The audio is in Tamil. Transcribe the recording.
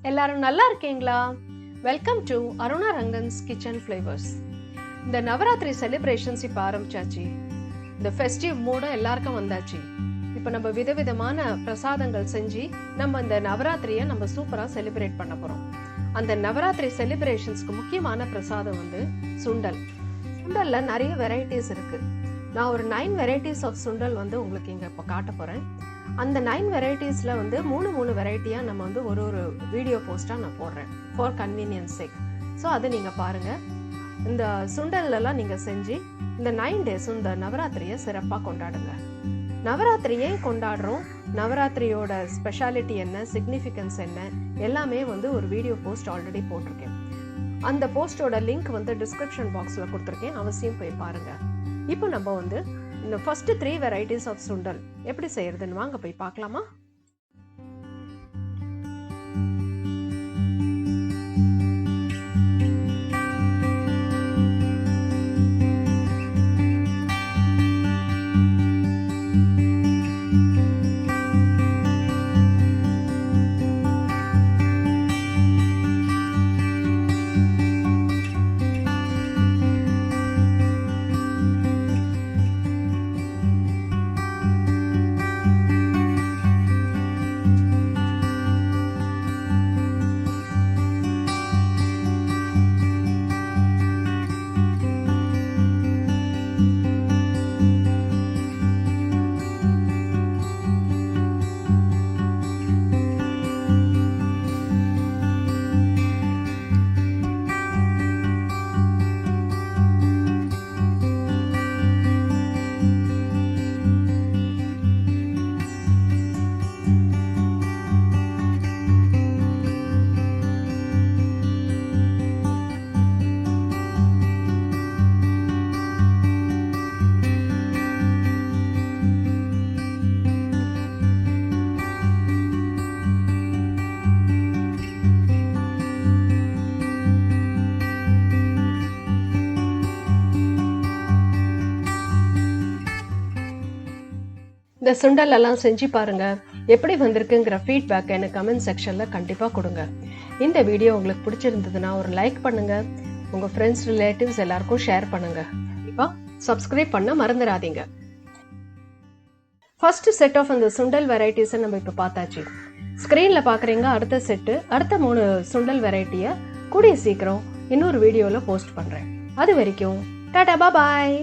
எல்லாரும் நல்லா இருக்கீங்களா? Welcome to Aruna Rangan's kitchen flavours. இந்த நவராத்திரி செலிப்ரேஷன்ஸ் இப்போ ஆரம்பிச்சாச்சு. இந்த ஃபெஸ்டிவ் மூடும் எல்லாருக்கும் வந்தாச்சு. இப்போ நம்ம விதவிதமான பிரசாதங்கள் செஞ்சு நம்ம இந்த நவராத்திரியை நம்ம சூப்பராக செலிப்ரேட் பண்ண போகிறோம். அந்த நவராத்திரி செலிப்ரேஷன்ஸ்க்கு முக்கியமான பிரசாதம் சுண்டல். சுண்டலில் நிறைய வெரைட்டிஸ் இருக்குது. நான் ஒரு 9 வெரைட்டிஸ் ஆஃப் சுண்டல் உங்களுக்கு இங்கே இப்போ காட்ட போகிறேன். அந்த 9 வெரைட்டிஸில் மூணு வெரைட்டியாக நம்ம ஒரு வீடியோ போஸ்ட்டாக நான் போடுறேன் ஃபார் கன்வீனியன்ஸ் சேக். ஸோ அதை நீங்கள் பாருங்கள். இந்த சுண்டல்லாம் நீங்கள் செஞ்சு இந்த 9 days இந்த நவராத்திரியை சிறப்பாக கொண்டாடுங்க. நவராத்திரியே கொண்டாடுறோம். நவராத்திரியோட ஸ்பெஷாலிட்டி என்ன, சிக்னிஃபிகன்ஸ் என்ன, எல்லாமே ஒரு வீடியோ போஸ்ட் ஆல்ரெடி போட்டிருக்கேன். அந்த போஸ்டோட லிங்க் டிஸ்கிரிப்ஷன் பாக்ஸில் கொடுத்துருக்கேன், அவசியம் போய் பாருங்கள். இப்போ நம்ம இந்த ஃபர்ஸ்ட் 3 வெரைட்டிஸ் ஆஃப் சுண்டல் எப்படி செய்யறதுன்னு வாங்க போய் பார்க்கலாமா? இந்த சுண்டல் எல்லாம் செஞ்சு பாருங்க, எப்படி வந்திருக்குங்கிற ஃபீட்பேக் எனக்கு கமெண்ட் செக்ஷன்ல கண்டிப்பா கொடுங்க. இந்த வீடியோ உங்களுக்கு பிடிச்சிருந்ததுன்னா ஒரு லைக் பண்ணுங்க, உங்க ஃப்ரெண்ட்ஸ் ரிலேட்டிவ்ஸ் எல்லாருக்கும் ஷேர் பண்ணுங்க. கண்டிப்பா சப்ஸ்கிரைப் பண்ண மறந்துடாதீங்க. ஃபர்ஸ்ட் செட் ஆஃப் அந்த சுண்டல் வெரைட்டிஸை நம்ம இப்போ பார்த்தாச்சு. ஸ்க்ரீன்ல பாக்குறீங்க. அடுத்த செட்டு, அடுத்த 3 சுண்டல் வெரைட்டியை கூடிய சீக்கிரம் இன்னொரு வீடியோல போஸ்ட் பண்றேன். அது வரைக்கும் டாடா பாய்.